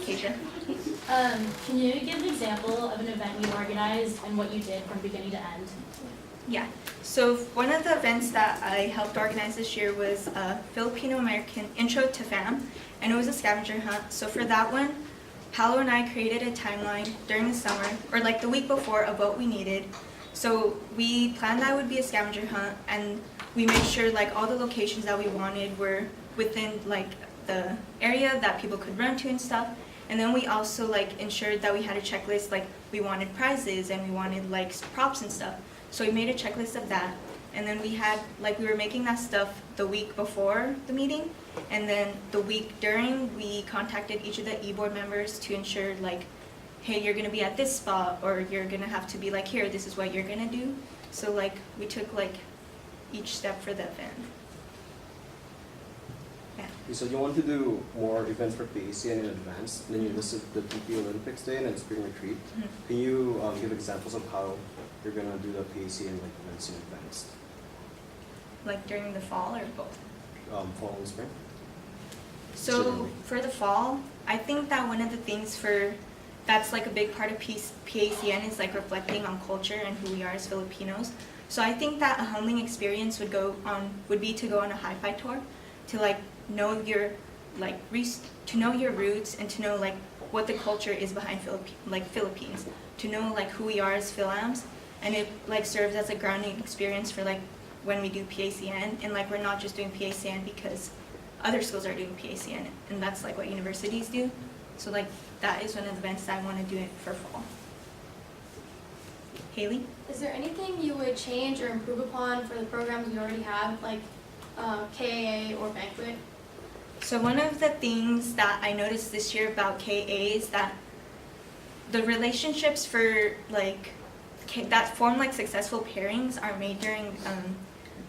Keisha. Can you give an example of an event you organized and what you did from beginning to end? Yeah, so one of the events that I helped organize this year was Filipino American Intro to FAM, and it was a scavenger hunt. So for that one, Paolo and I created a timeline during the summer, or like the week before, of what we needed. So we planned that it would be a scavenger hunt, and we made sure like all the locations that we wanted were within like the area that people could run to and stuff. And then we also like ensured that we had a checklist, like we wanted prizes and we wanted like props and stuff. So we made a checklist of that, and then we were making that stuff the week before the meeting, and then the week during, we contacted each of the e-board members to ensure like, hey, you're gonna be at this spot, or you're gonna have to be like here, this is what you're gonna do. So like, we took like each step for the event. Yeah. So you want to do more events for PACN in advance, and then you listed the TP Olympics Day and then Spring Retreat. Mm-hmm. Can you give examples of how you're gonna do the PACN like events in advance? Like during the fall or both? Fall and spring? So for the fall, I think that one of the things that's like a big part of PACN is like reflecting on culture and who we are as Filipinos. So I think that a humbling experience would be to go on a hi-fi tour, to like know your to know your roots and to know like what the culture is behind Philippines, to know like who we are as Philams, and it like serves as a grounding experience for like when we do PACN, and like we're not just doing PACN because other schools are doing PACN, and that's like what universities do. So like that is one of the events that I want to do it for fall. Haley? Is there anything you would change or improve upon for the programs you already have, like KAA or banquet? So one of the things that I noticed this year about KA is that the relationships for like that form like successful pairings are made during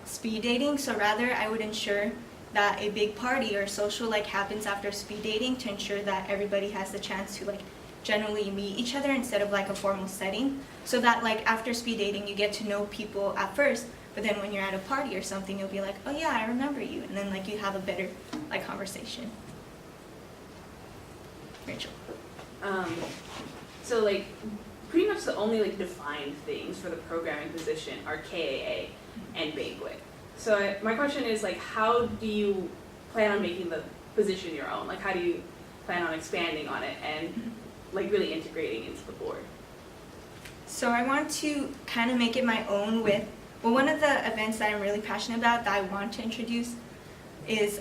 speed dating. So rather, I would ensure that a big party or social like happens after speed dating to ensure that everybody has the chance to like generally meet each other instead of like a formal setting. So that like after speed dating, you get to know people at first, but then when you're at a party or something, you'll be like, oh yeah, I remember you, and then like you have a better like conversation. Rachel. So like pretty much the only like defined things for the programming position are KAA and banquet. So my question is like, how do you plan on making the position your own? Like how do you plan on expanding on it and like really integrating into the board? So I want to kind of make it my own with, well, one of the events that I'm really passionate about that I want to introduce is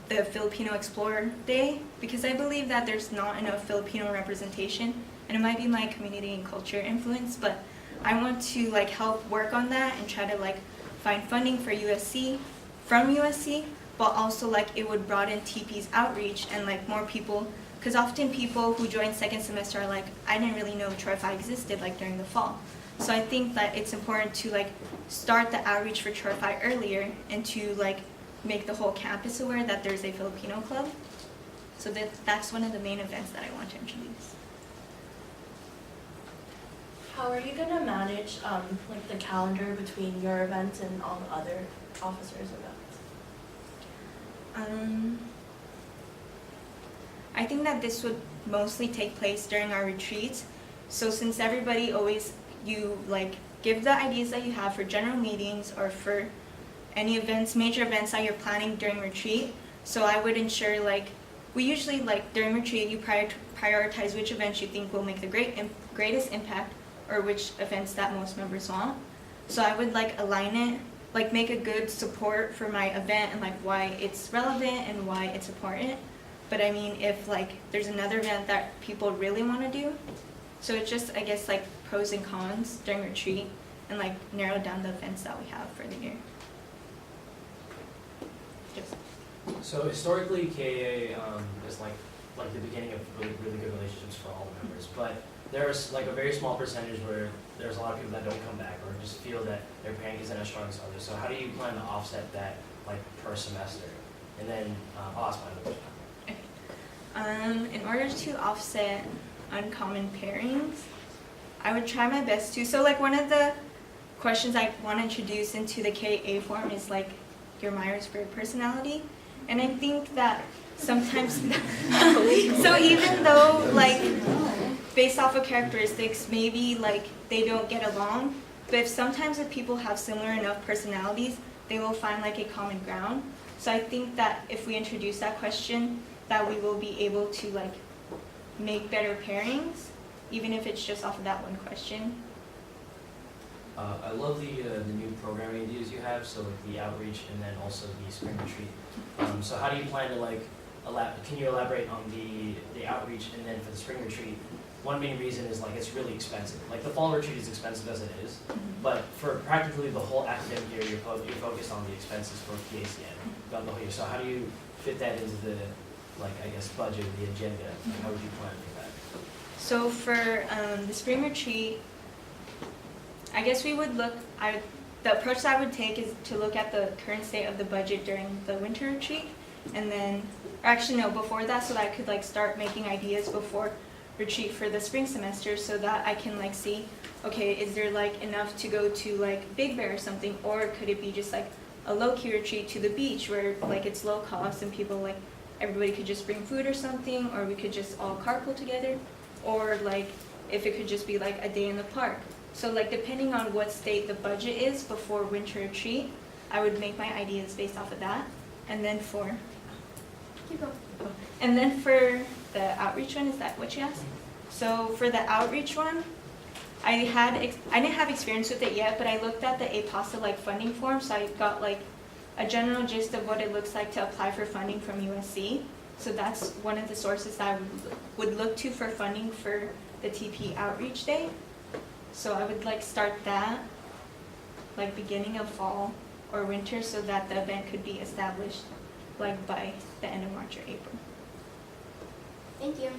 the Filipino Explorer Day, because I believe that there's not enough Filipino representation, and it might be my community and culture influence, but I want to like help work on that and try to like find funding for USC, from USC, but also like it would broaden TP's outreach and like more people, because often people who join second semester are like, I didn't really know Troy Phi existed like during the fall. So I think that it's important to like start the outreach for Troy Phi earlier and to like make the whole campus aware that there's a Filipino club. So that's one of the main events that I want to introduce. How are you going to manage like the calendar between your events and all the other officers' events? I think that this would mostly take place during our retreats. So since everybody you like give the ideas that you have for general meetings or for any events, major events that you're planning during retreat. So I would ensure like, we usually like during retreat you prioritize which events you think will make the greatest impact, or which events that most members want. So I would like align it, like make a good support for my event and like why it's relevant and why it's important. But I mean, if like there's another event that people really want to do, so it's just, I guess, like pros and cons during retreat and like narrow down the events that we have for the year. Just. So historically, KA is like the beginning of really good relationships for all the members, but there's like a very small percentage where there's a lot of people that don't come back or just feel that their pairing isn't as strong as others. So how do you plan to offset that like per semester? And then I'll ask my other question. In order to offset uncommon pairings, I would try my best to. So like one of the questions I want to introduce into the KA form is like your Myers-Briggs personality. And I think that sometimes So even though like based off of characteristics, maybe like they don't get along, but if people have similar enough personalities, they will find like a common ground. So I think that if we introduce that question, that we will be able to like make better pairings, even if it's just off of that one question. I love the new programming ideas you have, so like the outreach and then also the spring retreat. So how do you plan to like, can you elaborate on the outreach and then for the spring retreat? One main reason is like it's really expensive. Like the fall retreat is expensive as it is, but for practically the whole academic year, you're focused on the expenses for PACN throughout the whole year. So how do you fit that into the, like I guess, budget, the agenda? Like, how would you plan for that? So for the spring retreat, I guess we would look, the approach that I would take is to look at the current state of the budget during the winter retreat, and then, or actually no, before that, so that I could like start making ideas before retreat for the spring semester, so that I can like see, okay, is there like enough to go to like Big Bear or something, or could it be just like a low-key retreat to the beach where like it's low cost and people like, everybody could just bring food or something, or we could just all carpool together, or like if it could just be like a day in the park. So like depending on what state the budget is before winter retreat, I would make my ideas based off of that. And then for the outreach one, is that what you asked? So for the outreach one, I didn't have experience with it yet, but I looked at the APOSTA like funding form, so I got like a general gist of what it looks like to apply for funding from USC. So that's one of the sources that I would look to for funding for the TP Outreach Day. So I would like start that like beginning of fall or winter so that the event could be established like by the end of March or April. Thank you.